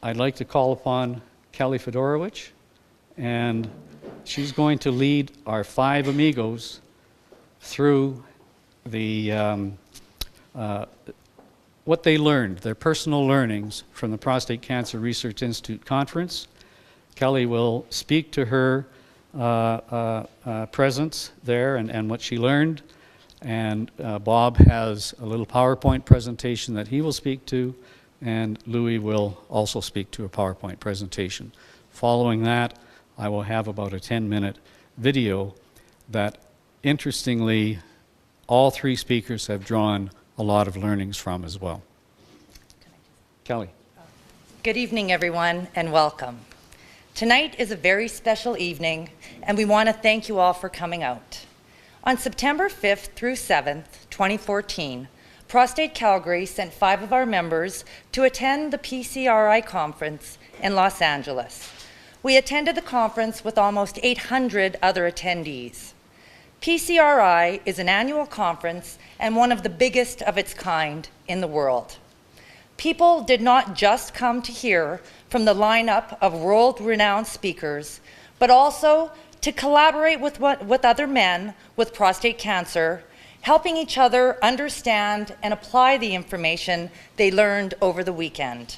I'd like to call upon Kelly Fedorowich, and she's going to lead our 5 amigos through the what they learned, their personal learnings from the Prostate Cancer Research Institute conference. Kelly will speak to her presence there and what she learned, and Bob has a little PowerPoint presentation that he will speak to, and Louis will also speak to a PowerPoint presentation. Following that, I will have about a 10-minute video that, interestingly, all 3 speakers have drawn a lot of learnings from as well. Kelly. Good evening, everyone, and welcome. Tonight is a very special evening, and we want to thank you all for coming out. On September 5th through 7th, 2014, Prostate Calgary sent 5 of our members to attend the PCRI conference in Los Angeles. We attended the conference with almost 800 other attendees. PCRI is an annual conference and one of the biggest of its kind in the world. People did not just come to hear from the lineup of world-renowned speakers, but also to collaborate with other men with prostate cancer, helping each other understand and apply the information they learned over the weekend.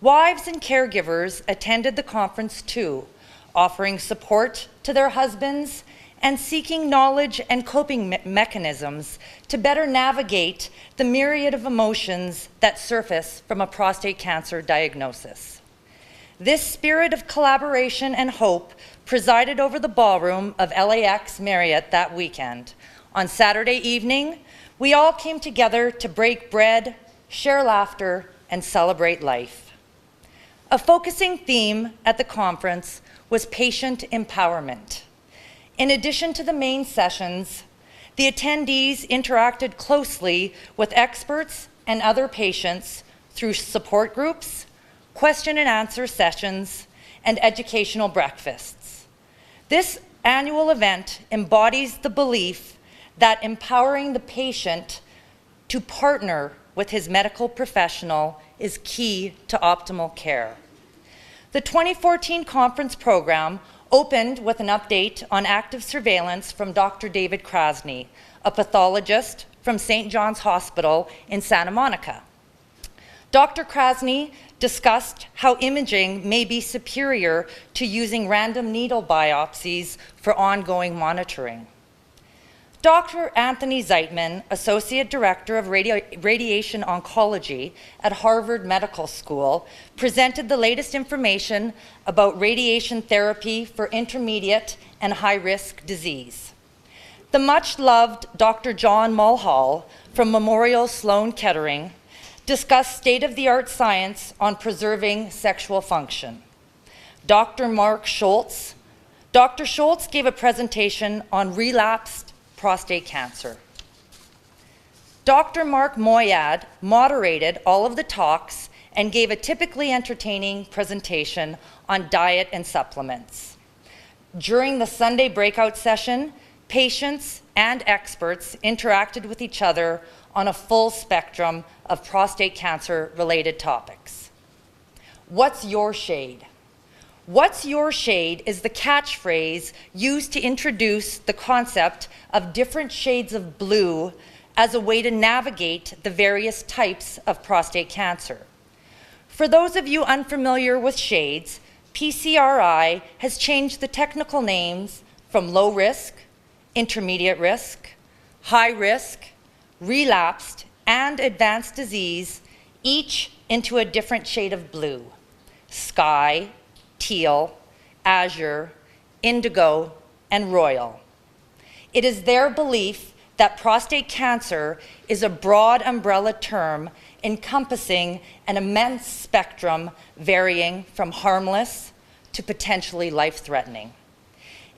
Wives and caregivers attended the conference too, offering support to their husbands and seeking knowledge and coping mechanisms to better navigate the myriad of emotions that surface from a prostate cancer diagnosis. This spirit of collaboration and hope presided over the ballroom of LAX Marriott that weekend. On Saturday evening, we all came together to break bread, share laughter, and celebrate life. A focusing theme at the conference was patient empowerment. In addition to the main sessions, the attendees interacted closely with experts and other patients through support groups, question and answer sessions, and educational breakfasts. This annual event embodies the belief that empowering the patient to partner with his medical professional is key to optimal care. The 2014 conference program opened with an update on active surveillance from Dr. David Krasny, a pathologist from St. John's Hospital in Santa Monica. Dr. Krasny discussed how imaging may be superior to using random needle biopsies for ongoing monitoring. Dr. Anthony Zeitman, Associate Director of Radiation Oncology at Harvard Medical School, presented the latest information about radiation therapy for intermediate and high-risk disease. The much-loved Dr. John Mulhall from Memorial Sloan Kettering discussed state-of-the-art science on preserving sexual function. Dr. Schultz gave a presentation on relapsed prostate cancer. Dr. Mark Moyad moderated all of the talks and gave a typically entertaining presentation on diet and supplements. During the Sunday breakout session, patients and experts interacted with each other on a full spectrum of prostate cancer-related topics. What's your shade? What's your shade is the catchphrase used to introduce the concept of different shades of blue as a way to navigate the various types of prostate cancer. For those of you unfamiliar with shades, PCRI has changed the technical names from low risk, intermediate risk, high risk, relapsed, and advanced disease, each into a different shade of blue: sky, teal, azure, indigo, and royal. It is their belief that prostate cancer is a broad umbrella term encompassing an immense spectrum varying from harmless to potentially life-threatening.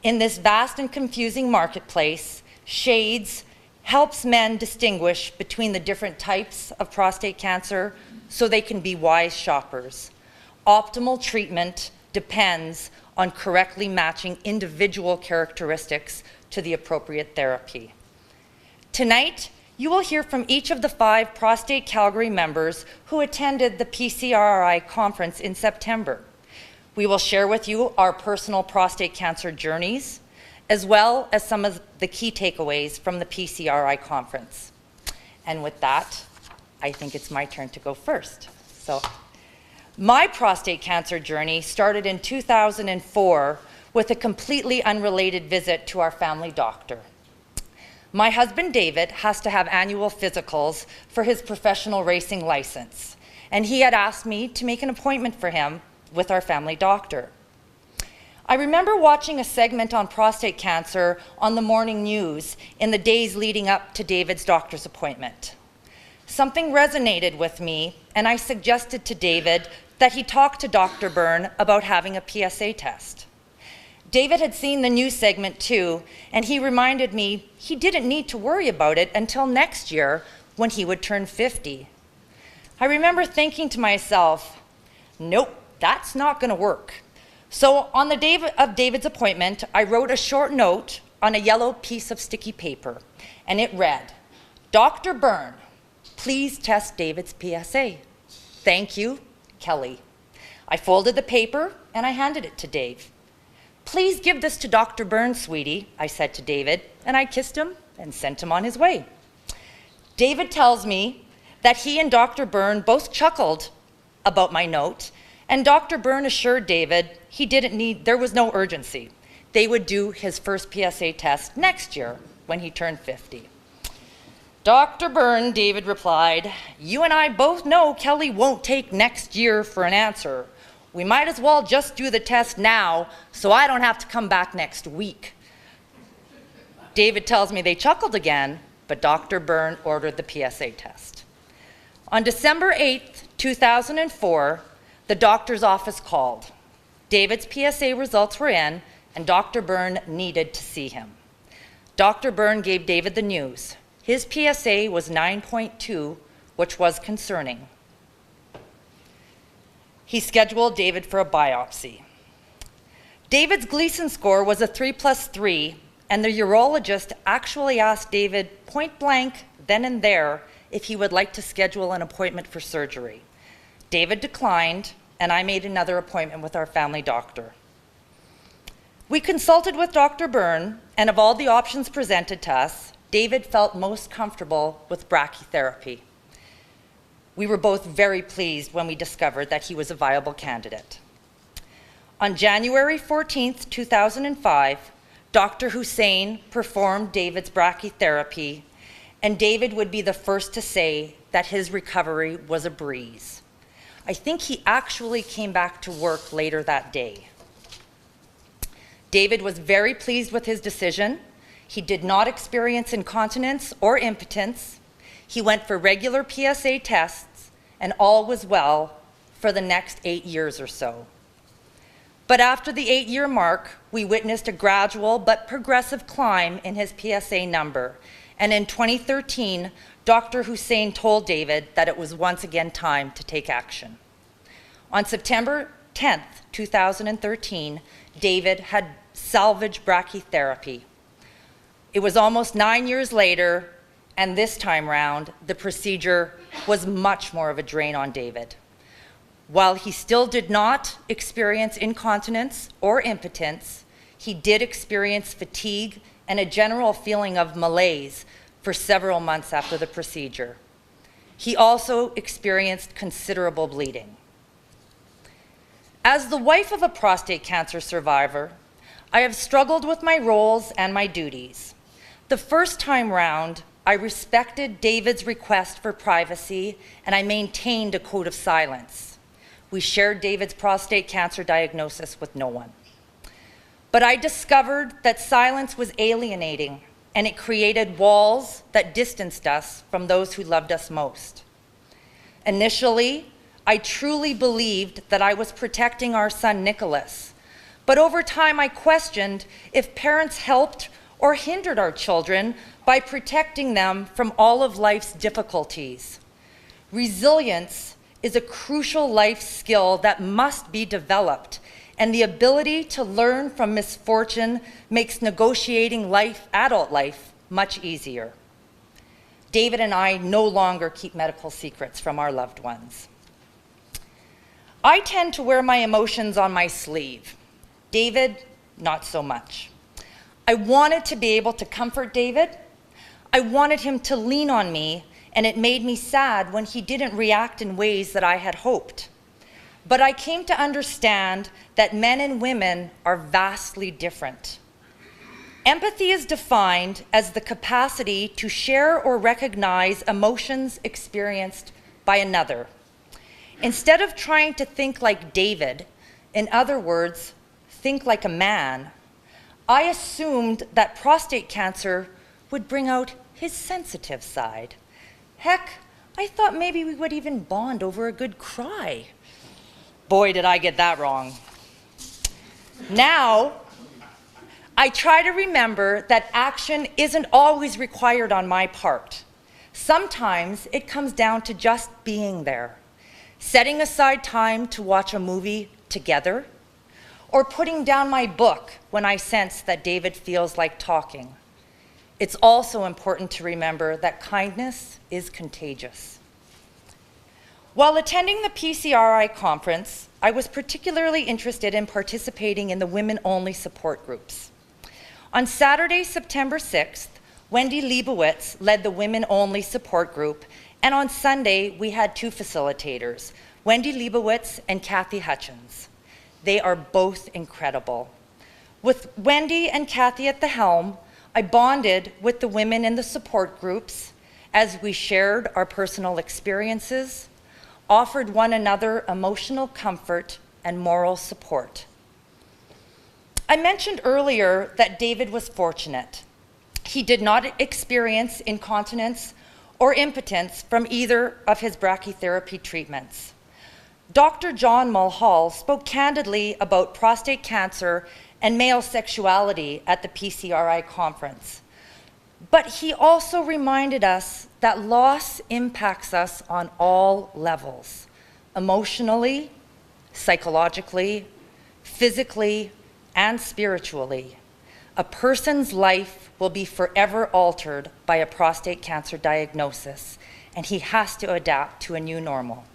In this vast and confusing marketplace, shades helps men distinguish between the different types of prostate cancer so they can be wise shoppers. Optimal treatment depends on correctly matching individual characteristics to the appropriate therapy. Tonight, You will hear from each of the 5 Prostate Calgary members who attended the PCRI conference in September. We will share with you our personal prostate cancer journeys, as well as some of the key takeaways from the PCRI conference. And with that, I think it's my turn to go first. So, my prostate cancer journey started in 2004 with a completely unrelated visit to our family doctor. My husband David has to have annual physicals for his professional racing license, and he had asked me to make an appointment for him with our family doctor. I remember watching a segment on prostate cancer on the morning news in the days leading up to David's doctor's appointment. Something resonated with me, and I suggested to David that he talk to Dr. Byrne about having a PSA test. David had seen the news segment too, and he reminded me he didn't need to worry about it until next year when he would turn 50. I remember thinking to myself, nope, that's not going to work. So on the day of David's appointment, I wrote a short note on a yellow piece of sticky paper, and it read, "Dr. Byrne, please test David's PSA. Thank you, Kelly." I folded the paper and I handed it to Dave. "Please give this to Dr. Byrne, sweetie," I said to David, and I kissed him and sent him on his way. David tells me that he and Dr. Byrne both chuckled about my note, and Dr. Byrne assured David there was no urgency. They would do his first PSA test next year when he turned 50. "Dr. Byrne," David replied, "you and I both know Kelly won't take next year for an answer. We might as well just do the test now so I don't have to come back next week." David tells me they chuckled again, but Dr. Byrne ordered the PSA test. On December 8th, 2004, the doctor's office called. David's PSA results were in, and Dr. Byrne needed to see him. Dr. Byrne gave David the news. His PSA was 9.2, which was concerning. He scheduled David for a biopsy. David's Gleason score was a 3+3, and the urologist actually asked David point blank, then and there, if he would like to schedule an appointment for surgery. David declined, and I made another appointment with our family doctor. We consulted with Dr. Byrne, and of all the options presented to us, David felt most comfortable with brachytherapy. We were both very pleased when we discovered that he was a viable candidate. On January 14th, 2005, Dr. Hussein performed David's brachytherapy, and David would be the first to say that his recovery was a breeze. I think he actually came back to work later that day. David was very pleased with his decision. He did not experience incontinence or impotence. He went for regular PSA tests, and all was well for the next 8 years or so. But after the 8-year mark, we witnessed a gradual but progressive climb in his PSA number. And in 2013, Dr. Hussein told David that it was once again time to take action. On September 10th, 2013, David had salvage brachytherapy. It was almost 9 years later, and this time round, the procedure was much more of a drain on David. While he still did not experience incontinence or impotence, he did experience fatigue and a general feeling of malaise for several months after the procedure. He also experienced considerable bleeding. As the wife of a prostate cancer survivor, I have struggled with my roles and my duties. The first time round, I respected David's request for privacy, and I maintained a code of silence. We shared David's prostate cancer diagnosis with no one. But I discovered that silence was alienating, and it created walls that distanced us from those who loved us most. Initially, I truly believed that I was protecting our son Nicholas, but over time I questioned if parents helped or hindered our children by protecting them from all of life's difficulties. Resilience is a crucial life skill that must be developed, and the ability to learn from misfortune makes negotiating adult life much easier. David and I no longer keep medical secrets from our loved ones. I tend to wear my emotions on my sleeve. David, not so much. I wanted to be able to comfort David. I wanted him to lean on me, and it made me sad when he didn't react in ways that I had hoped. But I came to understand that men and women are vastly different. Empathy is defined as the capacity to share or recognize emotions experienced by another. Instead of trying to think like David, in other words, think like a man, I assumed that prostate cancer would bring out his sensitive side. Heck, I thought maybe we would even bond over a good cry. Boy, did I get that wrong. Now, I try to remember that action isn't always required on my part. Sometimes it comes down to just being there, setting aside time to watch a movie together, or putting down my book when I sense that David feels like talking. It's also important to remember that kindness is contagious. While attending the PCRI conference, I was particularly interested in participating in the women-only support groups. On Saturday, September 6th, Wendy Leibowitz led the women-only support group, and on Sunday, we had two facilitators, Wendy Leibowitz and Kathy Hutchins. They are both incredible. With Wendy and Kathy at the helm, I bonded with the women in the support groups as we shared our personal experiences, offered one another emotional comfort and moral support. I mentioned earlier that David was fortunate. He did not experience incontinence or impotence from either of his brachytherapy treatments. Dr. John Mulhall spoke candidly about prostate cancer and male sexuality at the PCRI conference. But he also reminded us that loss impacts us on all levels, emotionally, psychologically, physically, and spiritually. A person's life will be forever altered by a prostate cancer diagnosis, and he has to adapt to a new normal.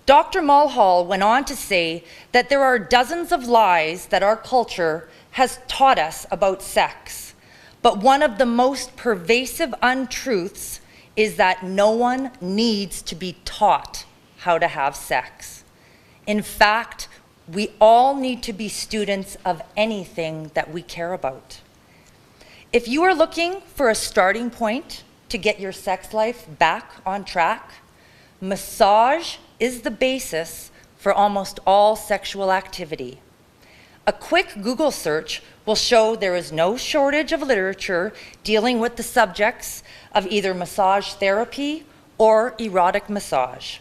Dr. Mulhall went on to say that there are dozens of lies that our culture has taught us about sex, but one of the most pervasive untruths is that no one needs to be taught how to have sex. In fact, we all need to be students of anything that we care about. If you are looking for a starting point to get your sex life back on track, massage is the basis for almost all sexual activity. A quick Google search will show there is no shortage of literature dealing with the subjects of either massage therapy or erotic massage.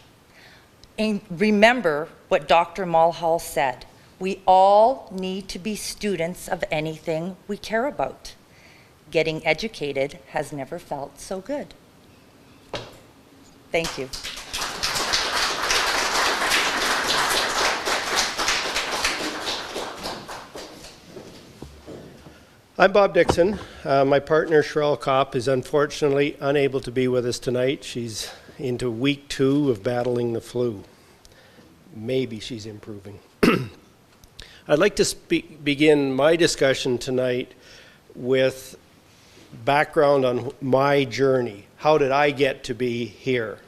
And remember what Dr. Mulhall said, we all need to be students of anything we care about. Getting educated has never felt so good. Thank you. I'm Bob Dixon. My partner, Cheryl Kopp, is unfortunately unable to be with us tonight. She's into week 2 of battling the flu. Maybe she's improving. I'd like to begin my discussion tonight with background on my journey. How did I get to be here?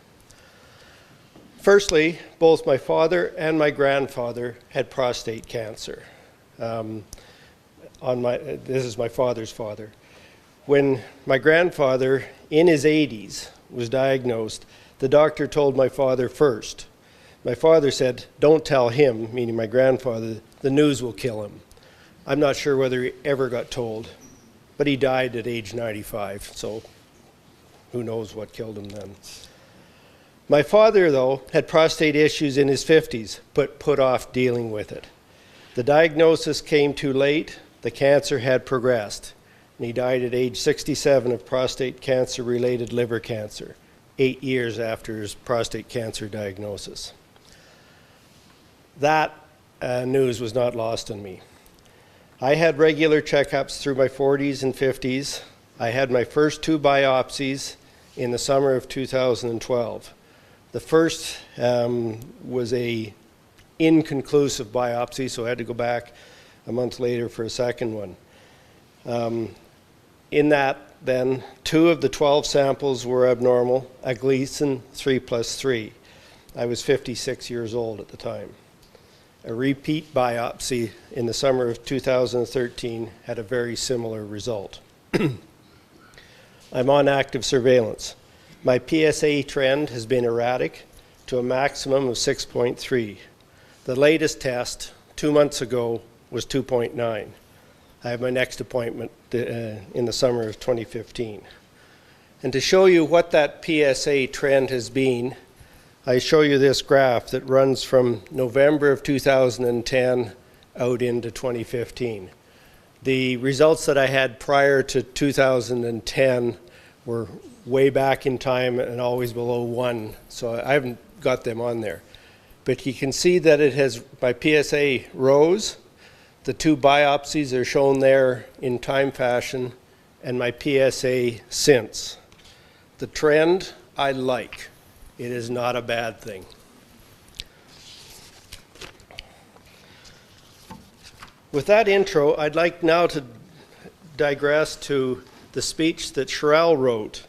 Firstly, both my father and my grandfather had prostate cancer. This is my father's father. When my grandfather, in his 80s, was diagnosed, the doctor told my father first. My father said, "Don't tell him," meaning my grandfather, "the news will kill him." I'm not sure whether he ever got told, but he died at age 95, so who knows what killed him then. My father, though, had prostate issues in his 50s, but put off dealing with it. The diagnosis came too late. The cancer had progressed, and he died at age 67 of prostate cancer-related liver cancer, 8 years after his prostate cancer diagnosis. That news was not lost on me. I had regular checkups through my 40s and 50s. I had my first 2 biopsies in the summer of 2012. The first was a inconclusive biopsy, so I had to go back a month later for a second one. In that, then, 2 of the 12 samples were abnormal, a Gleason 3+3. I was 56 years old at the time. A repeat biopsy in the summer of 2013 had a very similar result. I'm on active surveillance. My PSA trend has been erratic to a maximum of 6.3. The latest test 2 months ago was 2.9. I have my next appointment in the summer of 2015. And to show you what that PSA trend has been, I show you this graph that runs from November of 2010 out into 2015. The results that I had prior to 2010 were way back in time and always below 1, so I haven't got them on there. But you can see that it has, my PSA rose. The 2 biopsies are shown there in time fashion, and my PSA since. The trend I like. It is not a bad thing. With that intro, I'd like now to digress to the speech that Cheryl wrote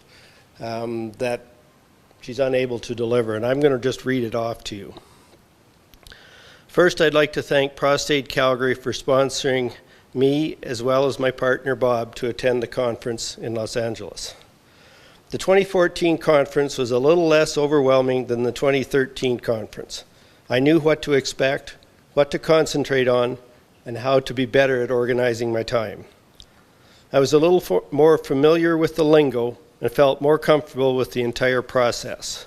that she's unable to deliver, and I'm going to just read it off to you. First, I'd like to thank Prostate Calgary for sponsoring me as well as my partner Bob to attend the conference in Los Angeles. The 2014 conference was a little less overwhelming than the 2013 conference. I knew what to expect, what to concentrate on, and how to be better at organizing my time. I was a little more familiar with the lingo and felt more comfortable with the entire process.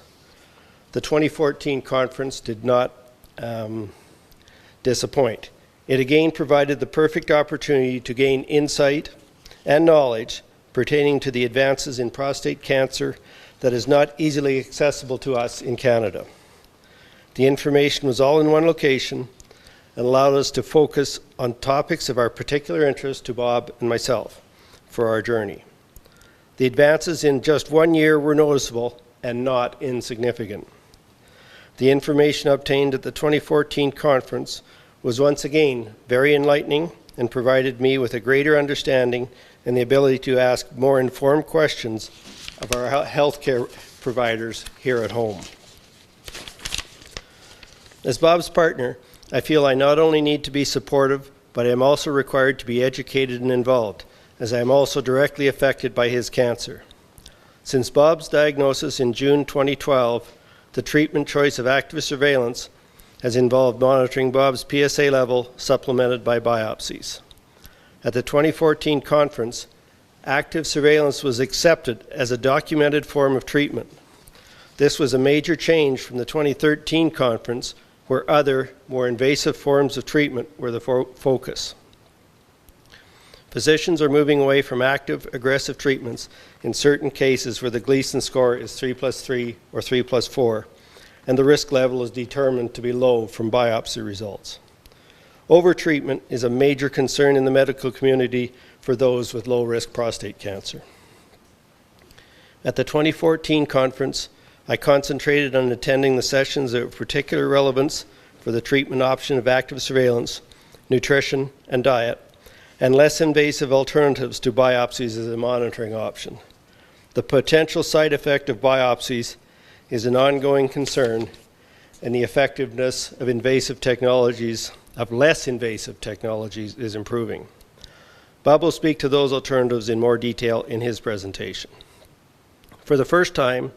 The 2014 conference did not disappoint. It again provided the perfect opportunity to gain insight and knowledge pertaining to the advances in prostate cancer that is not easily accessible to us in Canada. The information was all in one location and allowed us to focus on topics of our particular interest to Bob and myself for our journey. The advances in just 1 year were noticeable and not insignificant. The information obtained at the 2014 conference was once again very enlightening and provided me with a greater understanding and the ability to ask more informed questions of our healthcare providers here at home. As Bob's partner, I feel I not only need to be supportive, but I am also required to be educated and involved, as I am also directly affected by his cancer. Since Bob's diagnosis in June 2012, the treatment choice of active surveillance has involved monitoring Bob's PSA level supplemented by biopsies. At the 2014 conference, active surveillance was accepted as a documented form of treatment. This was a major change from the 2013 conference, where other, more invasive forms of treatment were the focus. Physicians are moving away from active, aggressive treatments in certain cases where the Gleason score is 3+3 or 3+4, and the risk level is determined to be low from biopsy results. Overtreatment is a major concern in the medical community for those with low-risk prostate cancer. At the 2014 conference, I concentrated on attending the sessions of particular relevance for the treatment option of active surveillance, nutrition, and diet, and less invasive alternatives to biopsies as a monitoring option. The potential side effect of biopsies is an ongoing concern, and the effectiveness of less invasive technologies is improving. Bob will speak to those alternatives in more detail in his presentation. For the first time,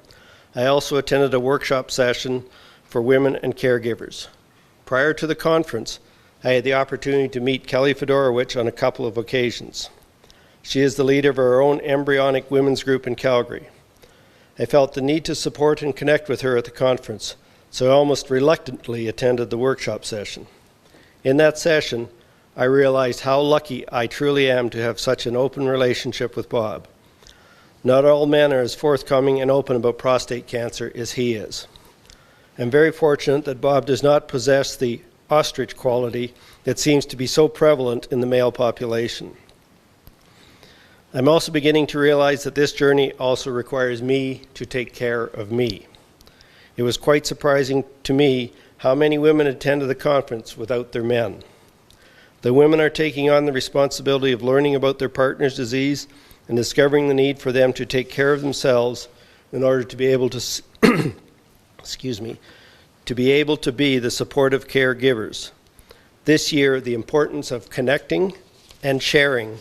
I also attended a workshop session for women and caregivers. Prior to the conference, I had the opportunity to meet Kelly Fedorowich on a couple of occasions. She is the leader of our own embryonic women's group in Calgary. I felt the need to support and connect with her at the conference, so I almost reluctantly attended the workshop session. In that session, I realized how lucky I truly am to have such an open relationship with Bob. Not all men are as forthcoming and open about prostate cancer as he is. I'm very fortunate that Bob does not possess the ostrich quality that seems to be so prevalent in the male population. I'm also beginning to realize that this journey also requires me to take care of me. It was quite surprising to me how many women attended the conference without their men. The women are taking on the responsibility of learning about their partner's disease and discovering the need for them to take care of themselves in order to be able to, to be able to be the supportive caregivers. This year, the importance of connecting and sharing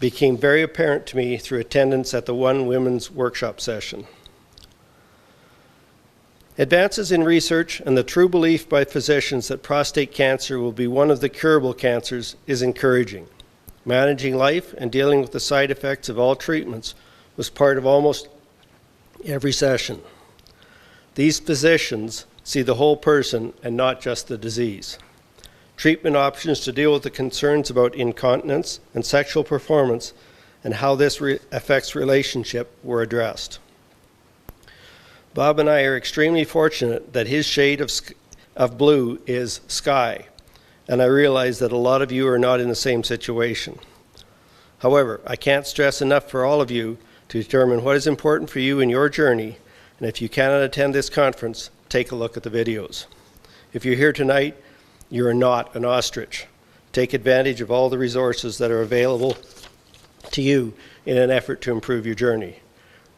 became very apparent to me through attendance at the one women's workshop session. Advances in research and the true belief by physicians that prostate cancer will be one of the curable cancers is encouraging. Managing life and dealing with the side effects of all treatments was part of almost every session. These physicians see the whole person and not just the disease. Treatment options to deal with the concerns about incontinence and sexual performance and how this affects relationship were addressed. Bob and I are extremely fortunate that his shade of blue is sky, and I realize that a lot of you are not in the same situation. However, I can't stress enough for all of you to determine what is important for you in your journey, and if you cannot attend this conference, take a look at the videos. If you're here tonight, you are not an ostrich. Take advantage of all the resources that are available to you in an effort to improve your journey.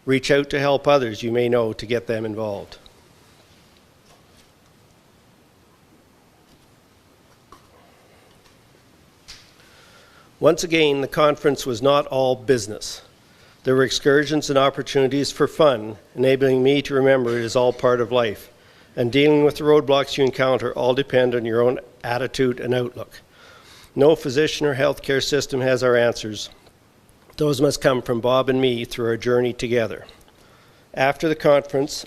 Reach out to help others you may know to get them involved. Once again, the conference was not all business. There were excursions and opportunities for fun, enabling me to remember it is all part of life, and dealing with the roadblocks you encounter all depend on your own attitude and outlook. No physician or healthcare system has our answers. Those must come from Bob and me through our journey together. After the conference,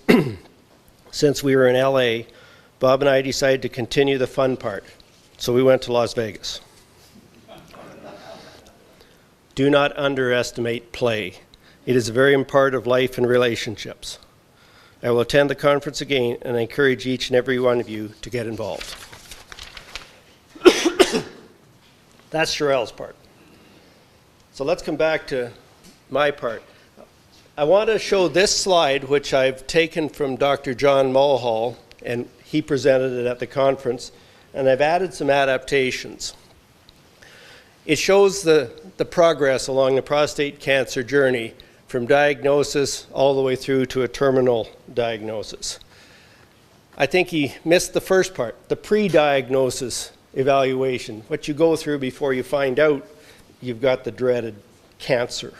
since we were in LA, Bob and I decided to continue the fun part, so we went to Las Vegas. Do not underestimate play. It is a very important part of life and relationships. I will attend the conference again, and I encourage each and every one of you to get involved. That's Sherelle's part. So let's come back to my part. I want to show this slide, which I've taken from Dr. John Mulhall, and he presented it at the conference, and I've added some adaptations. It shows the progress along the prostate cancer journey from diagnosis all the way through to a terminal diagnosis. I think he missed the first part, the pre-diagnosis evaluation, what you go through before you find out you've got the dreaded cancer.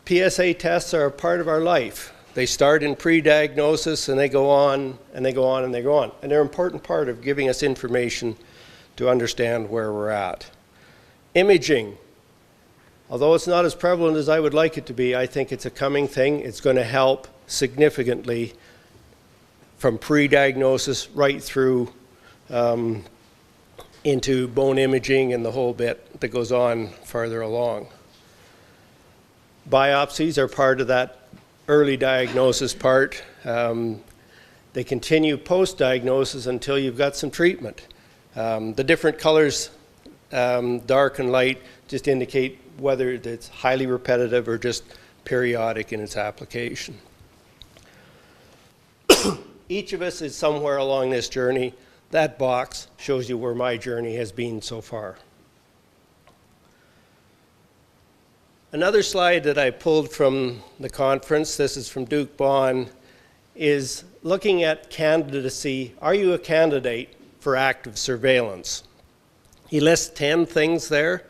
PSA tests are a part of our life. They start in pre-diagnosis and they go on and they go on and they go on. And they're an important part of giving us information to understand where we're at. Imaging, although it's not as prevalent as I would like it to be, I think it's a coming thing. It's going to help significantly from pre-diagnosis right through into bone imaging and the whole bit that goes on farther along. Biopsies are part of that early diagnosis part. They continue post-diagnosis until you've got some treatment. The different colors, dark and light, just indicate whether it's highly repetitive or just periodic in its application. Each of us is somewhere along this journey. That box shows you where my journey has been so far. Another slide that I pulled from the conference, this is from Duke Bond, is looking at candidacy. Are you a candidate for active surveillance? He lists 10 things there.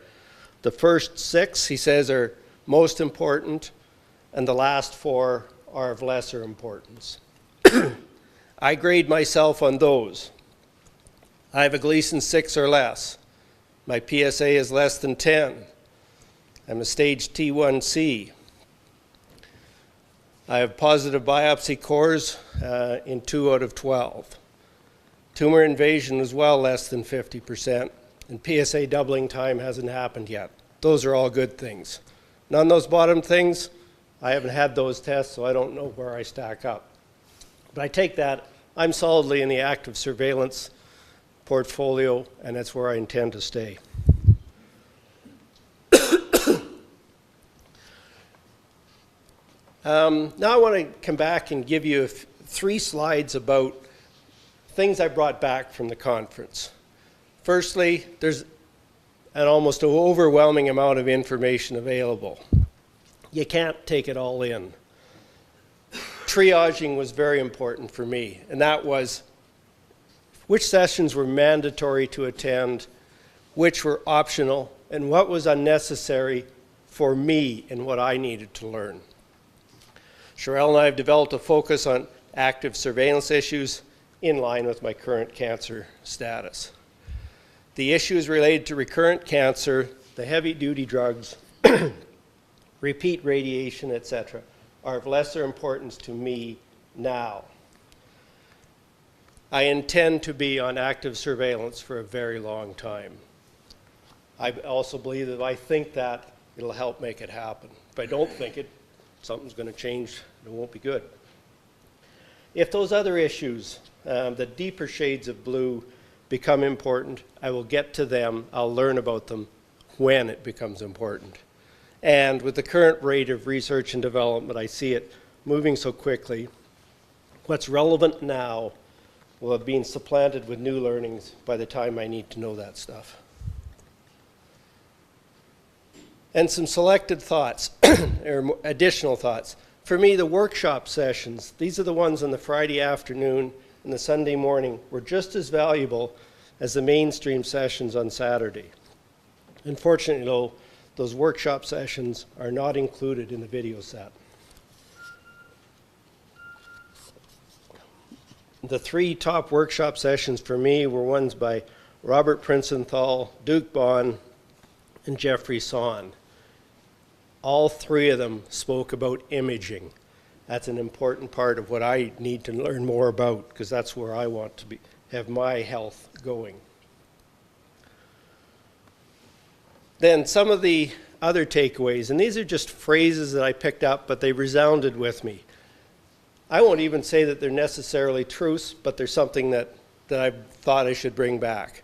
The first 6, he says, are most important, and the last 4 are of lesser importance. I grade myself on those. I have a Gleason 6 or less. My PSA is less than 10. I'm a stage T1C. I have positive biopsy cores in 2 out of 12. Tumor invasion as well, less than 50%. And PSA doubling time hasn't happened yet. Those are all good things. None of those bottom things, I haven't had those tests, so I don't know where I stack up. But I take that, I'm solidly in the active surveillance portfolio, and that's where I intend to stay. Now I want to come back and give you 3 slides about things I brought back from the conference. Firstly, there's an almost overwhelming amount of information available. You can't take it all in. Triaging was very important for me, and that was which sessions were mandatory to attend, which were optional, and what was unnecessary for me and what I needed to learn. Sherelle and I have developed a focus on active surveillance issues in line with my current cancer status. The issues related to recurrent cancer, the heavy-duty drugs, repeat radiation, etc., are of lesser importance to me now. I intend to be on active surveillance for a very long time. I also believe that if I think that, it'll help make it happen. If I don't think it, something's going to change and it won't be good. If those other issues, the deeper shades of blue, become important, I will get to them, I'll learn about them when it becomes important. And with the current rate of research and development, I see it moving so quickly. What's relevant now will have been supplanted with new learnings by the time I need to know that stuff. And some selected thoughts, or additional thoughts. For me, the workshop sessions, these are the ones on the Friday afternoon and the Sunday morning, were just as valuable as the mainstream sessions on Saturday. Unfortunately, though, those workshop sessions are not included in the video set. The 3 top workshop sessions for me were ones by Robert Princenthal, Duke Bond, and Jeffrey Son. All 3 of them spoke about imaging. That's an important part of what I need to learn more about, because that's where I want to have my health going. Then some of the other takeaways, and these are just phrases that I picked up, but they resounded with me. I won't even say that they're necessarily truths, but they're something that I thought I should bring back.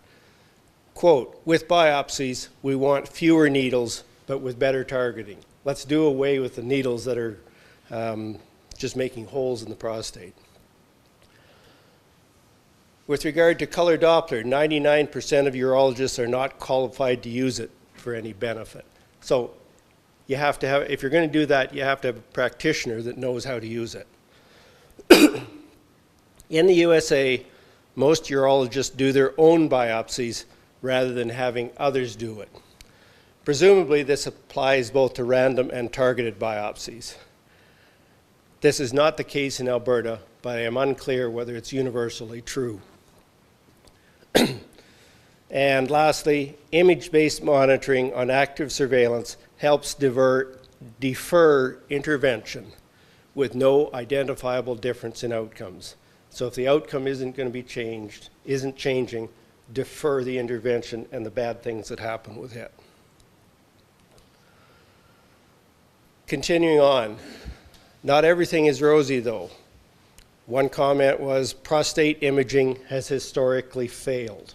Quote, with biopsies, we want fewer needles, but with better targeting. Let's do away with the needles that are just making holes in the prostate. With regard to color Doppler, 99% of urologists are not qualified to use it for any benefit. So you have to have, if you're going to do that, you have to have a practitioner that knows how to use it. In the USA, most urologists do their own biopsies rather than having others do it. Presumably, this applies both to random and targeted biopsies. This is not the case in Alberta, but I am unclear whether it's universally true. And lastly, image-based monitoring on active surveillance helps defer intervention with no identifiable difference in outcomes. So if the outcome isn't going to be changed, isn't changing, defer the intervention and the bad things that happen with it. Continuing on, not everything is rosy though. One comment was, prostate imaging has historically failed.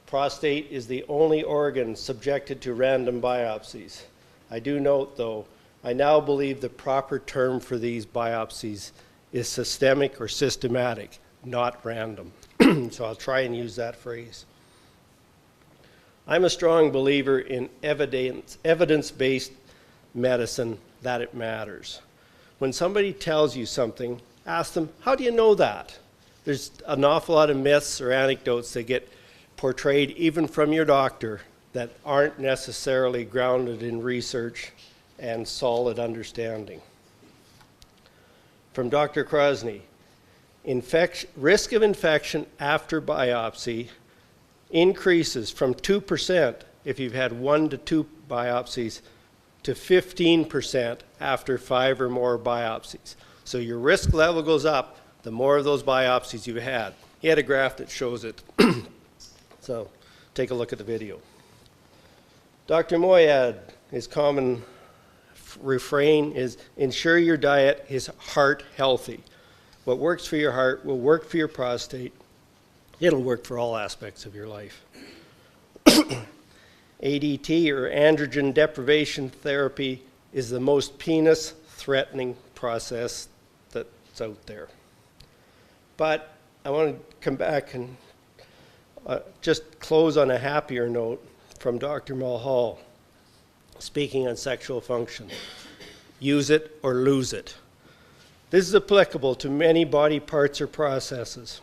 Prostate is the only organ subjected to random biopsies. I do note though, I now believe the proper term for these biopsies is systemic or systematic, not random. So I'll try and use that phrase. I'm a strong believer in evidence-based medicine, that it matters. When somebody tells you something, ask them, how do you know that? There's an awful lot of myths or anecdotes that get portrayed even from your doctor that aren't necessarily grounded in research and solid understanding. From Dr. Krosny, risk of infection after biopsy increases from 2% if you've had 1 to 2 biopsies to 15% after 5 or more biopsies. So your risk level goes up the more of those biopsies you've had. He had a graph that shows it. So take a look at the video. Dr. Moyad, his common refrain is, ensure your diet is heart healthy. What works for your heart will work for your prostate. It'll work for all aspects of your life. ADT, or androgen deprivation therapy, is the most penis-threatening process that's out there. But I want to come back and just close on a happier note from Dr. Mulhall, speaking on sexual function. Use it or lose it. This is applicable to many body parts or processes.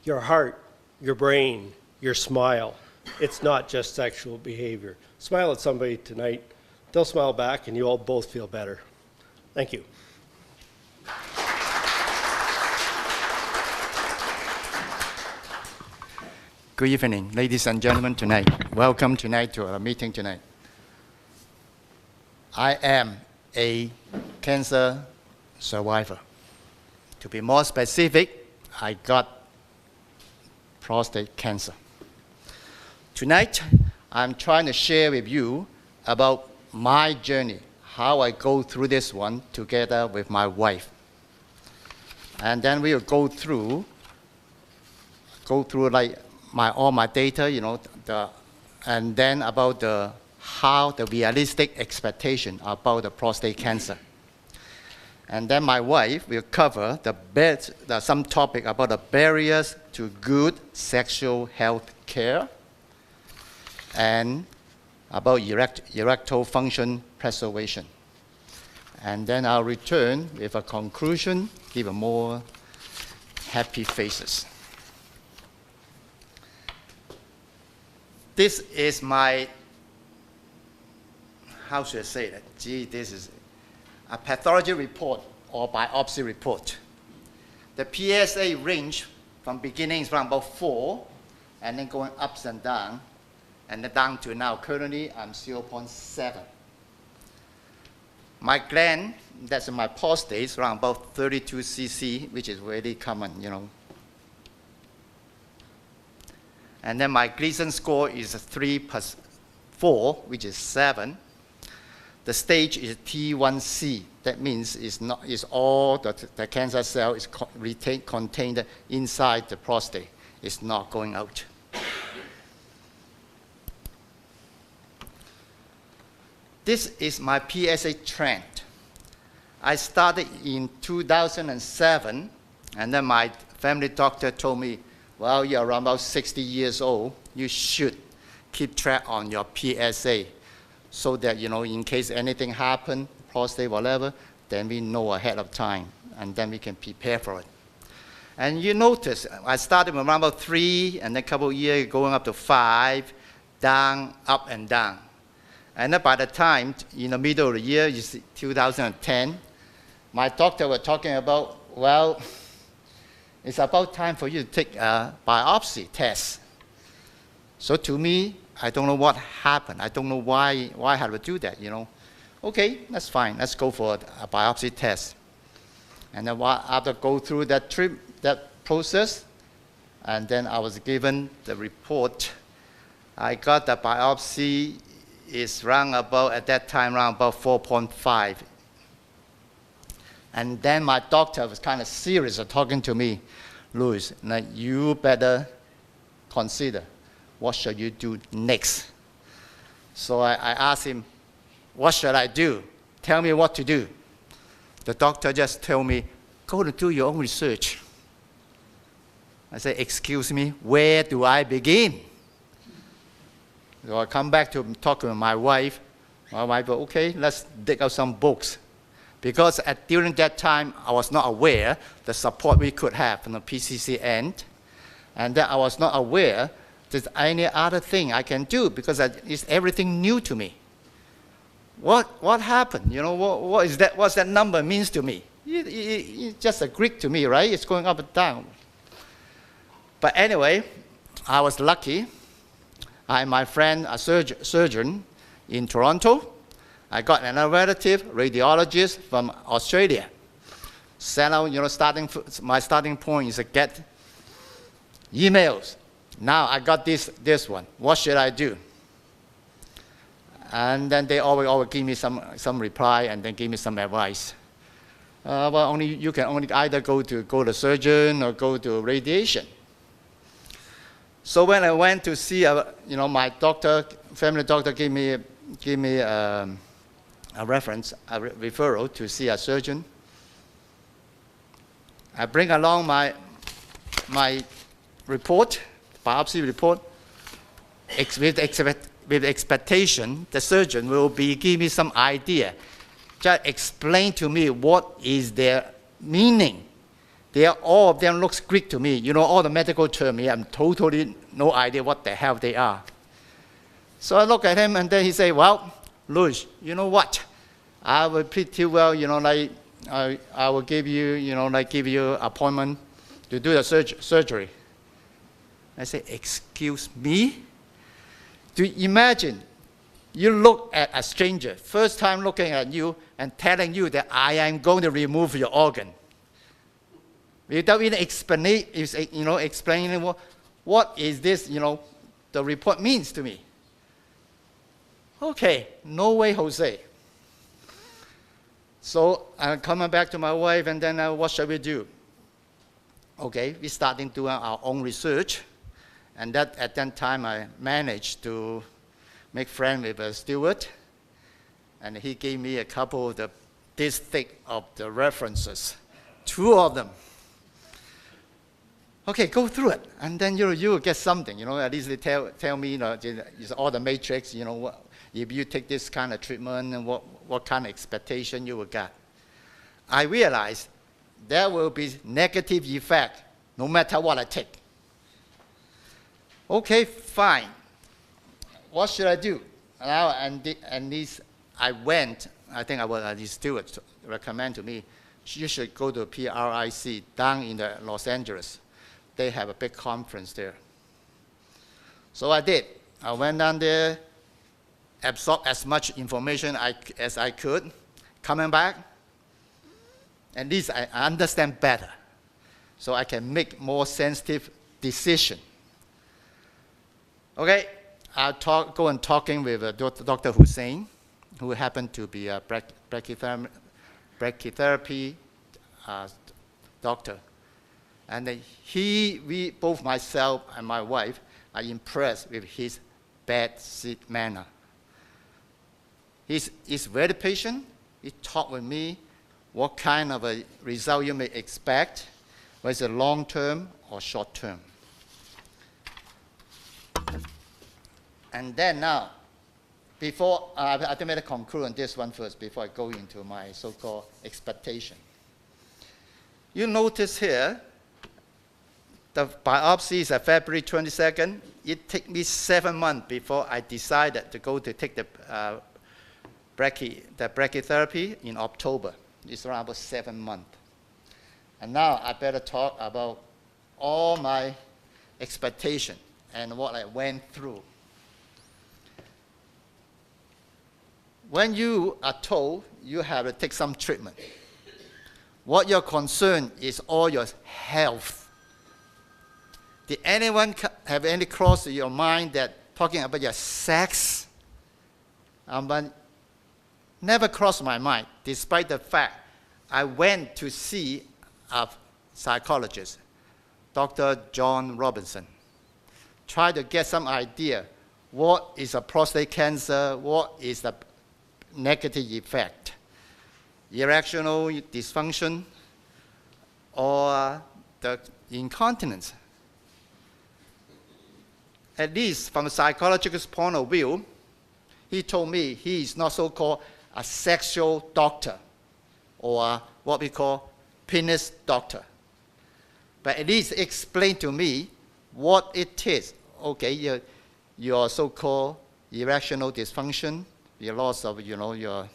Your heart, your brain, your smile. It's not just sexual behavior. Smile at somebody tonight. They'll smile back and you all both feel better. Thank you. Good evening, ladies and gentlemen tonight. Welcome tonight to our meeting tonight. I am a cancer survivor. To be more specific, I got prostate cancer. Tonight, I'm trying to share with you about my journey, how I go through this one together with my wife. And then we will go through like all my data, you know, and then about how the realistic expectation about the prostate cancer. And then my wife will cover some topic about the barriers to good sexual health care and about erectile function preservation. And then I'll return with a conclusion, give a more happy faces. This is my, how should I say that? Gee, this is a pathology report or biopsy report. The PSA range from beginning is from about 4 and then going ups and down, and then down to now. Currently, I'm 0.7. My gland, that's in my prostate, is around about 32 cc, which is very common, you know. And then my Gleason score is 3 plus 4, which is 7. The stage is T1C. That means it's all the cancer cell is contained inside the prostate. It's not going out. This is my PSA trend. I started in 2007, and then my family doctor told me, well, you're around about 60 years old. You should keep track on your PSA so that, you know, in case anything happen, prostate, whatever, then we know ahead of time, and then we can prepare for it. And you notice, I started with around about 3, and then a couple of years going up to 5, down, up, and down. And then by the time, in the middle of the year, 2010, my doctor was talking about, well, it's about time for you to take a biopsy test. So to me, I don't know what happened. I don't know why I had to do that, you know. Okay, that's fine. Let's go for a biopsy test. And then after go through that process, and then I was given the report. I got the biopsy is around about, at that time, around about 4.5. And then my doctor was kind of serious talking to me. Louis, now you better consider what should you do next. So I asked him, what should I do? Tell me what to do. The doctor just told me, go to do your own research. I said, excuse me, where do I begin? So I come back to talk to my wife. My wife said, okay, let's dig out some books. Because during that time, I was not aware the support we could have from the PCCN, and that I was not aware there's any other thing I can do because it's everything new to me. What happened? You know, what is that? What's that number means to me? It's just a Greek to me, right? It's going up and down. But anyway, I was lucky. I and my friend, a surgeon in Toronto, I got another relative, radiologist from Australia. Sent out, you know, my starting point is to get emails. Now I got this one. What should I do? And then they always give me some reply and then give me some advice. Well, you can only either go to surgeon or go to radiation. So when I went to see, you know, my doctor, family doctor gave me a reference, a referral to see a surgeon. I bring along my report, biopsy report, with expectation the surgeon will give me some idea, just explain to me what is their meaning. All of them looks Greek to me. You know, all the medical terms here, I'm totally no idea what the hell they are. So I look at him, and then he say, well, Louis, you know what? I will pretty well, you know, like, I will give you, you know, like give you appointment to do the surgery. I say, excuse me? Do you imagine you look at a stranger, first time looking at you and telling you that I am going to remove your organ? Without even explaining what is this, you know, the report means to me. Okay, no way, Jose. So I'm coming back to my wife, and then what shall we do? Okay, we started doing our own research, and at that time I managed to make friends with a steward, and he gave me a couple of this thick of the references, 2 of them. Okay, go through it, and then you will get something. You know, at least they tell me, you know, it's all the matrix. You know, if you take this kind of treatment, and what kind of expectation you will get. I realized there will be negative effect no matter what I take. Okay, fine. What should I do? Now, and this, I went. I think the steward recommend to me, you should go to PCRI down in Los Angeles. They have a big conference there. So I did. I went down there, absorbed as much information as I could. Coming back, at least I understand better, so I can make more sensitive decision. Okay, I'll go and talking with Dr. Hussein, who happened to be a brachytherapy doctor. And we, both myself and my wife, are impressed with his bedside manner. He's very patient. He talked with me what kind of a result you may expect, whether it's long-term or short-term. And then now, before, I think I conclude on this one first before I go into my so-called expectation. You notice here, the biopsy is February 22nd. It took me 7 months before I decided to go to take the brachytherapy in October. It's around about 7 months. And now I better talk about all my expectation and what I went through. When you are told you have to take some treatment, what your concern is all your health. Did anyone have any cross in your mind that talking about your sex? But never crossed my mind, despite the fact I went to see a psychologist, Dr. John Robinson, try to get some idea what is a prostate cancer, what is the negative effect, erectional dysfunction, or the incontinence. At least from a psychologist's point of view, he told me he is not so-called a sexual doctor or what we call penis doctor. But at least explain to me what it is. Okay, your so-called erectional dysfunction, your loss of, you know, your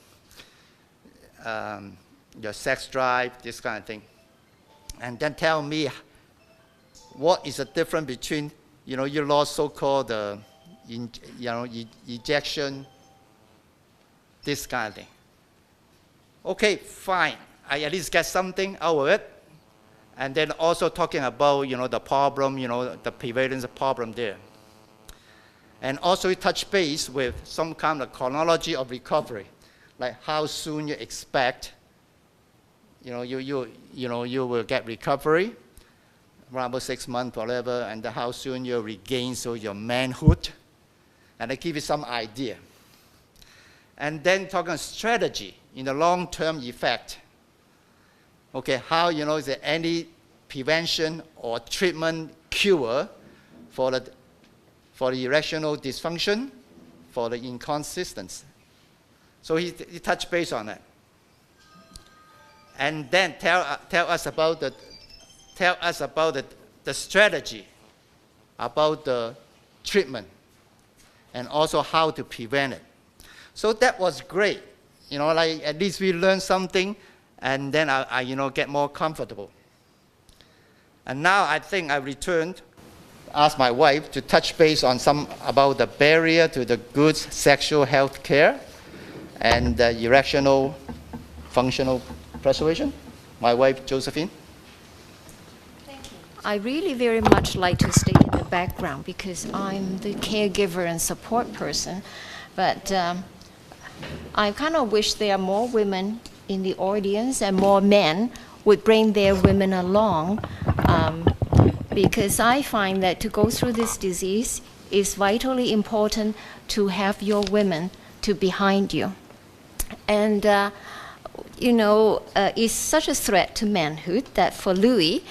sex drive, this kind of thing. And then tell me what is the difference between, you know, you lost so-called ejection, this kind of thing. Okay, fine. I at least get something out of it. And then also talking about, you know, the problem, you know, the prevalence problem there. And also we touch base with some kind of chronology of recovery, like how soon you expect, you know, you will get recovery, around about 6 months, whatever, and how soon you regain your manhood, and I give you some idea. And then talking strategy in the long-term effect. Okay, how, is there any prevention or treatment cure for the erectional dysfunction, for the inconsistency. So he touched base on that. And then tell us about the strategy, about the treatment, and also how to prevent it. So that was great. At least we learned something, and then I get more comfortable. And now I think I returned, asked my wife to touch base on about the barrier to the good sexual health care and the erectional functional preservation. My wife, Josephine. I really very much like to stay in the background because I'm the caregiver and support person. But I kind of wish there are more women in the audience and more men would bring their women along, because I find that to go through this disease is vitally important to have your women to behind you. And it's such a threat to manhood that for Louis,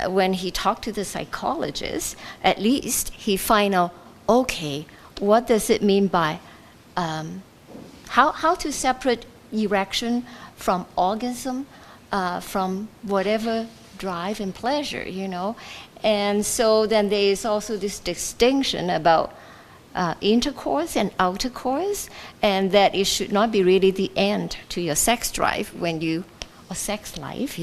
when he talked to the psychologist, at least he find out, okay, what does it mean by how to separate erection from orgasm, from whatever drive and pleasure, And so then there is also this distinction about intercourse and outer course, and that it should not be really the end to your sex drive or sex life,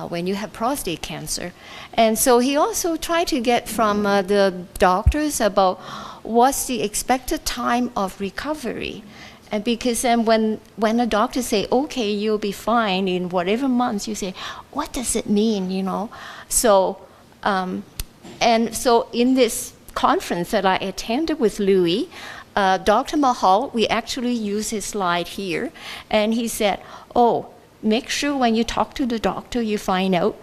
when you have prostate cancer. And so he also tried to get from the doctors about what's the expected time of recovery. And because then when a doctor say, okay, you'll be fine in whatever months, you say, what does it mean, So, and so in this conference that I attended with Louis, Dr. Mulhall, we actually use his slide here, and he said, make sure when you talk to the doctor, you find out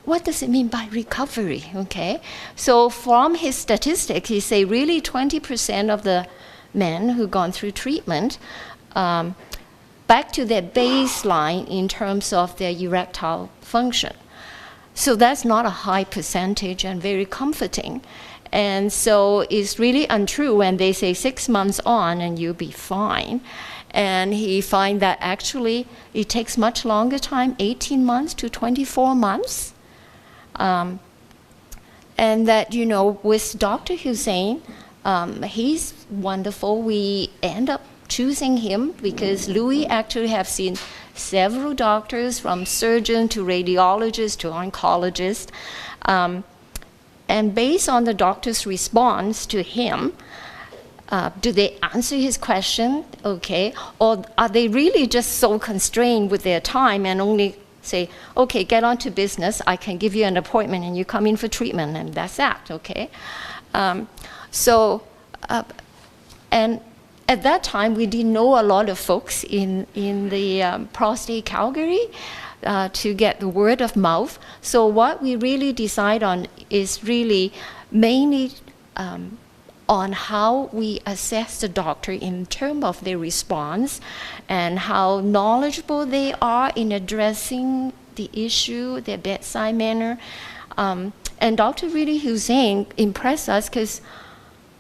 what does it mean by recovery, okay? So from his statistics, he say really 20% of the men who've gone through treatment back to their baseline in terms of their erectile function. So that's not a high percentage and very comforting. And so it's really untrue when they say 6 months on and you'll be fine. And he find that actually it takes much longer time, 18 months to 24 months. And that, with Dr. Hussein, he's wonderful. We end up choosing him because Louis actually have seen several doctors, from surgeon to radiologist to oncologist. And based on the doctor's response to him, do they answer his question, okay? Or are they really just so constrained with their time and only say, okay, get on to business, I can give you an appointment and you come in for treatment, and that's that, okay? And at that time, we didn't know a lot of folks in the Prostate Calgary to get the word of mouth. So what we really decide on is really mainly on how we assess the doctor in terms of their response and how knowledgeable they are in addressing the issue, their bedside manner. And Dr. Really Hussein impressed us because,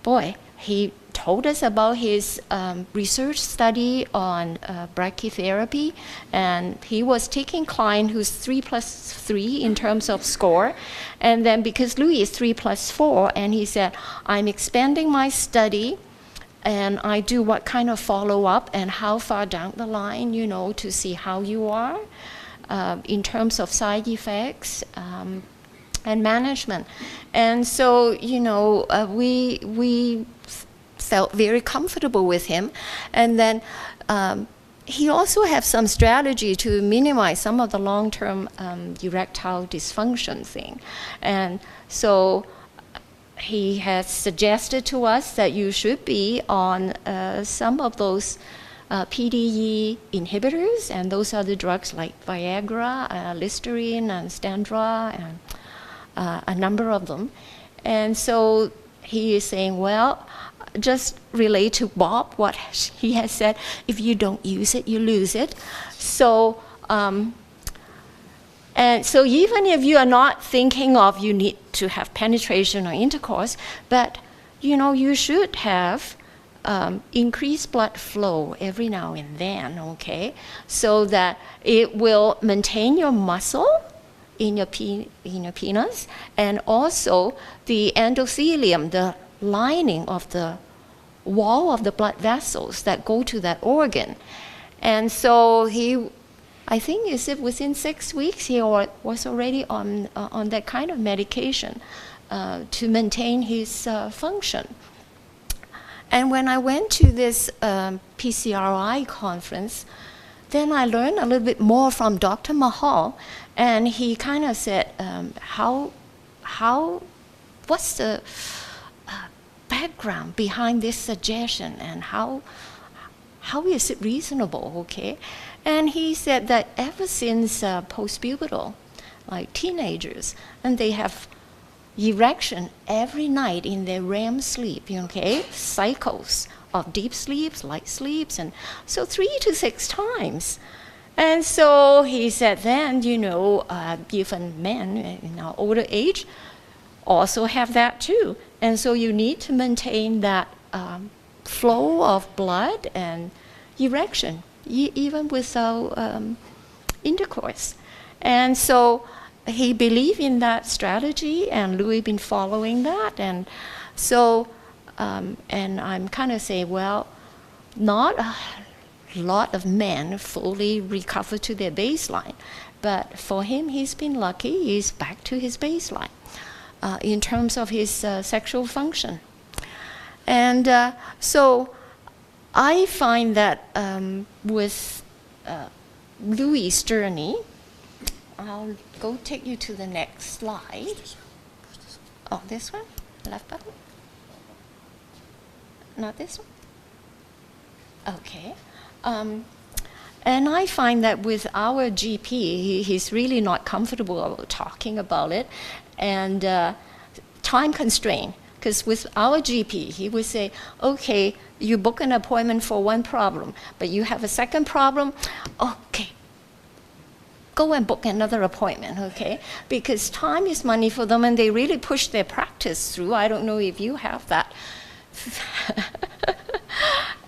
boy, he told us about his research study on brachytherapy, and he was taking client who's 3+3 in terms of score, and then because Louis is 3+4, and he said, I'm expanding my study, and I do what kind of follow-up and how far down the line, to see how you are in terms of side effects and management. And so, we felt very comfortable with him. And then he also has some strategy to minimize some of the long-term erectile dysfunction thing. And so he has suggested to us that you should be on some of those PDE inhibitors, and those are the drugs like Viagra, Listerine, and Standra, and a number of them. And so he is saying, well, just relate to Bob what he has said. If you don't use it, you lose it. So, and so even if you are not thinking of you need to have penetration or intercourse, but you should have increased blood flow every now and then, okay? So that it will maintain your muscle in your penis, and also the endothelium, the lining of the wall of the blood vessels that go to that organ. And so I think is it within 6 weeks he was already on that kind of medication to maintain his function. And when I went to this PCRI conference, then I learned a little bit more from Dr. Mulhall, and he kind of said, what's the background behind this suggestion, and how is it reasonable, okay? And he said that ever since postpubertal, like teenagers, and they have erection every night in their REM sleep, okay? Cycles of deep sleeps, light sleeps, and so 3 to 6 times. And so he said then, even men in our older age also have that too. And so you need to maintain that flow of blood and erection, even without intercourse. And so he believed in that strategy, and Louis been following that. And so, and I'm kind of saying, well, not a lot of men fully recover to their baseline, but for him, he's been lucky. He's back to his baseline in terms of his sexual function. And so I find that with Louis' journey, I'll go take you to the next slide. Oh, this one? Left button? Not this one? Okay. And I find that with our GP, he's really not comfortable about talking about it, and time constraint. Because with our GP, he would say, okay, you book an appointment for one problem, but you have a second problem, okay, go and book another appointment, okay? Because time is money for them, and they really push their practice through. I don't know if you have that.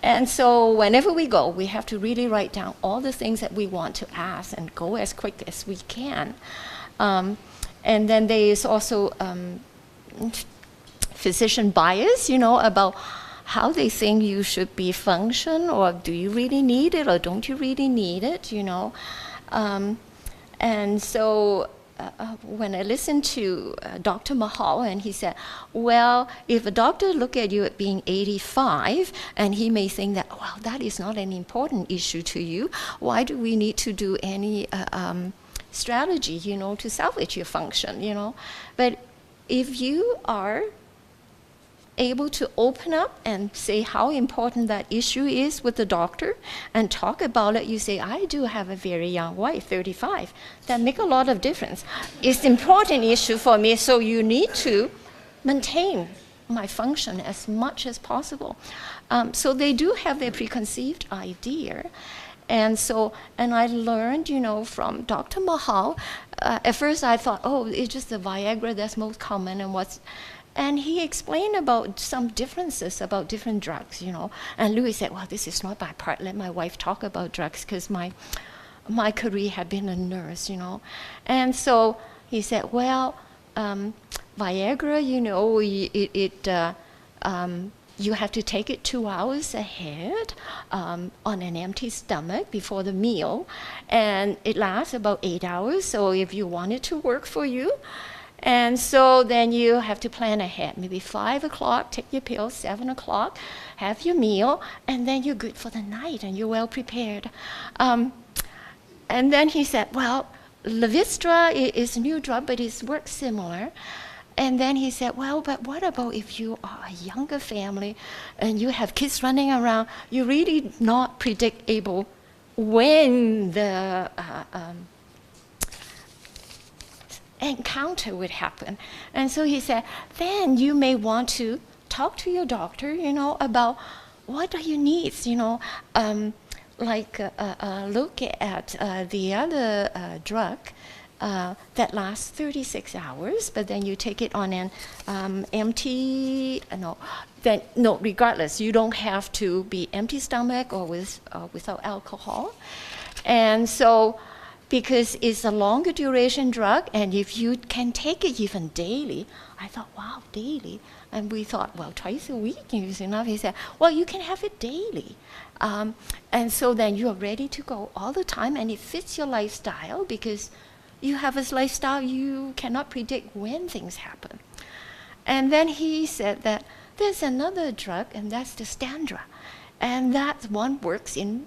And so whenever we go, we have to really write down all the things that we want to ask and go as quick as we can. And then there is also physician bias, about how they think you should be function, or do you really need it, or don't you really need it, And so when I listened to Dr. Mulhall, and he said, well, if a doctor look at you at being 85, and he may think that, well, that is not an important issue to you, why do we need to do any strategy, to salvage your function, But if you are able to open up and say how important that issue is with the doctor and talk about it, you say, I do have a very young wife, 35. That make a lot of difference. It's an important issue for me, so you need to maintain my function as much as possible. So they do have their preconceived idea. And I learned, from Dr. Mulhall, at first I thought, oh, it's just the Viagra that's most common, and he explained about some differences about different drugs, And Louis said, well, this is not my part. Let my wife talk about drugs, because my career had been a nurse, And so he said, well, Viagra, you have to take it 2 hours ahead on an empty stomach before the meal. And it lasts about 8 hours. So if you want it to work for you, and so then you have to plan ahead. Maybe 5 o'clock, take your pill, 7 o'clock, have your meal, and then you're good for the night and you're well prepared. And then he said, well, Levistra is a new drug, but it works similar. And then he said, well, but what about if you are a younger family and you have kids running around? You're really not predictable when the encounter would happen. And so he said, then you may want to talk to your doctor, about what are your needs, look at the other drug that lasts 36 hours, but then you take it on an regardless, you don't have to be empty stomach or without alcohol. And so, because it's a longer duration drug, and if you can take it even daily, I thought, wow, daily. And we thought, well, twice a week is enough. He said, well, you can have it daily. And so then you're ready to go all the time, and it fits your lifestyle, because you have this lifestyle, you cannot predict when things happen. And then he said that there's another drug, and that's the Standra. And that one works in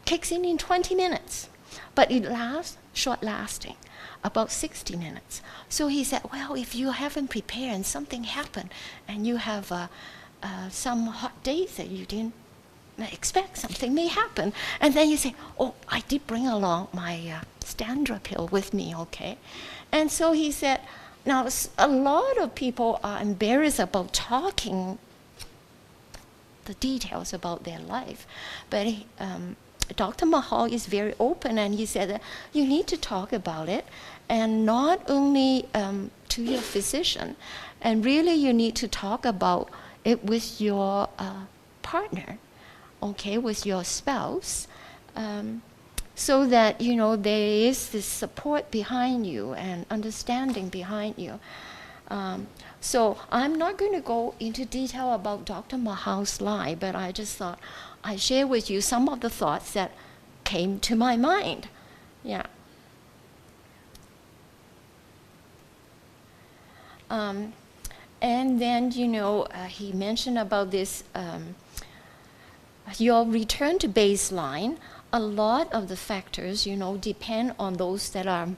kicks in 20 minutes. But it lasts short-lasting, about 60 minutes. So he said, well, if you haven't prepared and something happened, and you have some hot days that you didn't expect, something may happen. And then you say, oh, I did bring along my Standra pill with me, okay? And so he said, now a lot of people are embarrassed about talking the details about their life. But Dr. Mulhall is very open, and he said that you need to talk about it, and not only to your physician, and really you need to talk about it with your partner, okay, with your spouse, so that, there is this support behind you and understanding behind you. So I'm not going to go into detail about Dr. Mulhall's lie, but I just thought I'd share with you some of the thoughts that came to my mind. Yeah. And then, he mentioned about this, your return to baseline. A lot of the factors, depend on those that are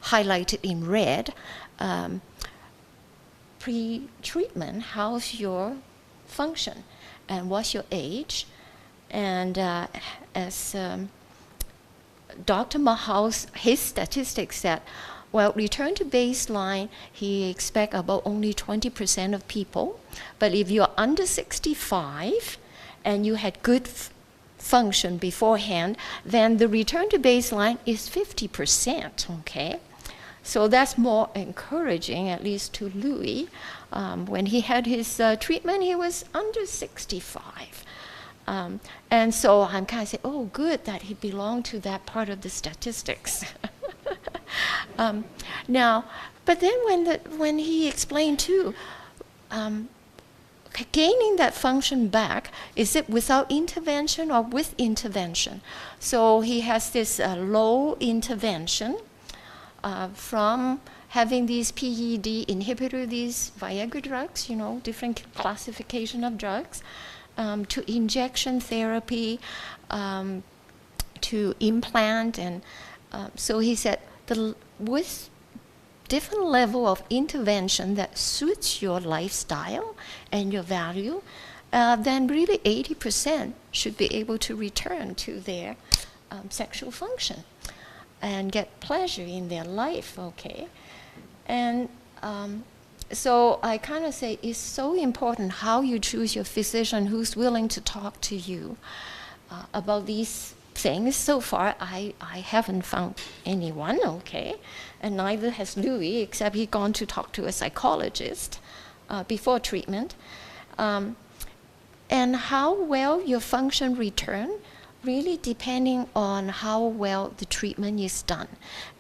highlighted in red. Pre-treatment, how's your function, and what's your age? And as Dr. Mulhall's, his statistics said, well, return to baseline, he expects about only 20% of people. But if you're under 65 and you had good function beforehand, then the return to baseline is 50%, okay? So that's more encouraging, at least to Louis. When he had his treatment, he was under 65. And so I'm kind of saying, oh, good that he belonged to that part of the statistics. Now, but then when he explained too, gaining that function back, is it without intervention or with intervention? So he has this low intervention from having these PED inhibitor, these Viagra drugs, different classification of drugs, to injection therapy, to implant. And so he said, with different level of intervention that suits your lifestyle and your value, then really 80% should be able to return to their sexual function and get pleasure in their life, okay? And so I kind of say it's so important how you choose your physician who's willing to talk to you about these things. So far, I haven't found anyone, okay? And neither has Louis, except he's gone to talk to a psychologist before treatment. And how well your function return really depending on how well the treatment is done.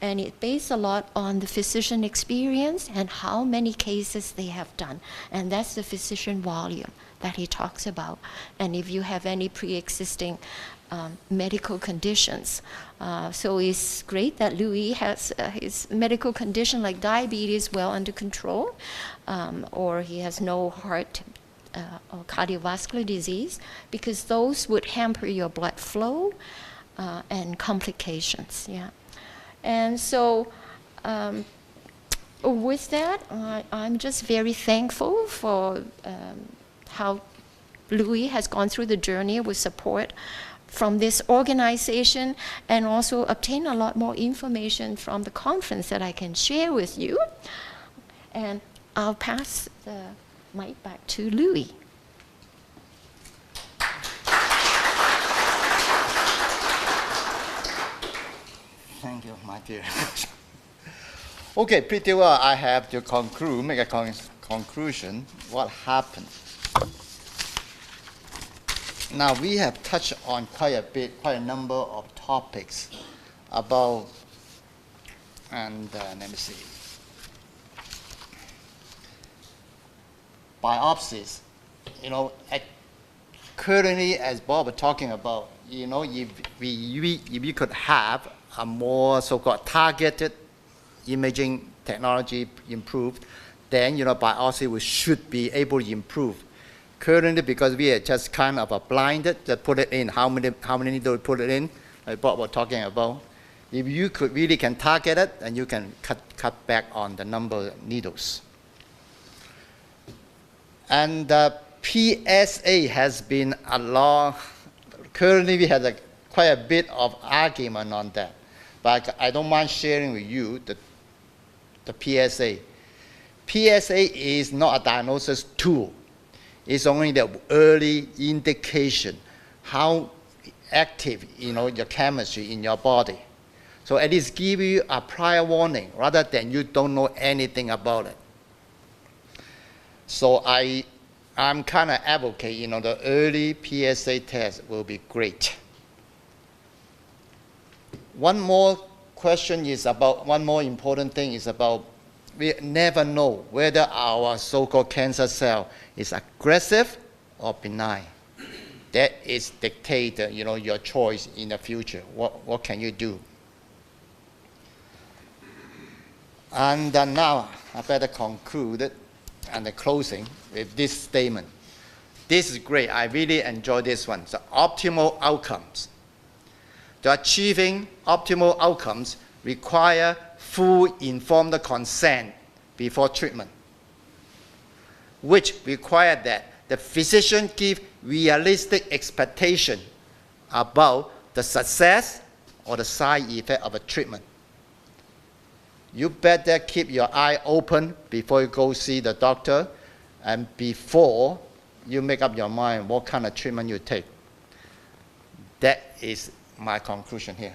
And it based a lot on the physician experience and how many cases they have done. And that's the physician volume that he talks about. And if you have any pre-existing medical conditions. So it's great that Louis has his medical condition like diabetes well under control, or he has no heart or cardiovascular disease, because those would hamper your blood flow and complications. Yeah. And so with that, I'm just very thankful for how Louis has gone through the journey with support from this organization and also obtain a lot more information from the conference that I can share with you. And I'll pass the mic back to Louis. Thank you, my dear. Okay, pretty well. I have to conclude, make a conclusion. What happened? Now we have touched on quite a number of topics about, and let me see, biopsies. You know, currently, as Bob was talking about, you know, if we could have a more so-called targeted imaging technology improved, then, you know, biopsy should be able to improve. Currently, because we are just kind of blinded to put it in, how many needles put it in, like Bob was talking about. If you could really can target it, then you can cut back on the number of needles. And PSA has been a long, currently we have quite a bit of argument on that. But I don't mind sharing with you the PSA. PSA is not a diagnosis tool. It's only the early indication how active, you know, your chemistry in your body. So at least give you a prior warning rather than you don't know anything about it. So I'm kind of advocate, you know, the early PSA test will be great. One more question is about, one more important thing is about, we never know whether our so-called cancer cell is aggressive or benign. That is dictate, you know, your choice in the future. What can you do? And now I better conclude it and the closing with this statement. This is great. I really enjoy this one. So optimal outcomes. To achieving optimal outcomes require full informed consent before treatment, which require that the physician give realistic expectation about the success or the side effect of a treatment. You better keep your eye open before you go see the doctor and before you make up your mind what kind of treatment you take. That is my conclusion here.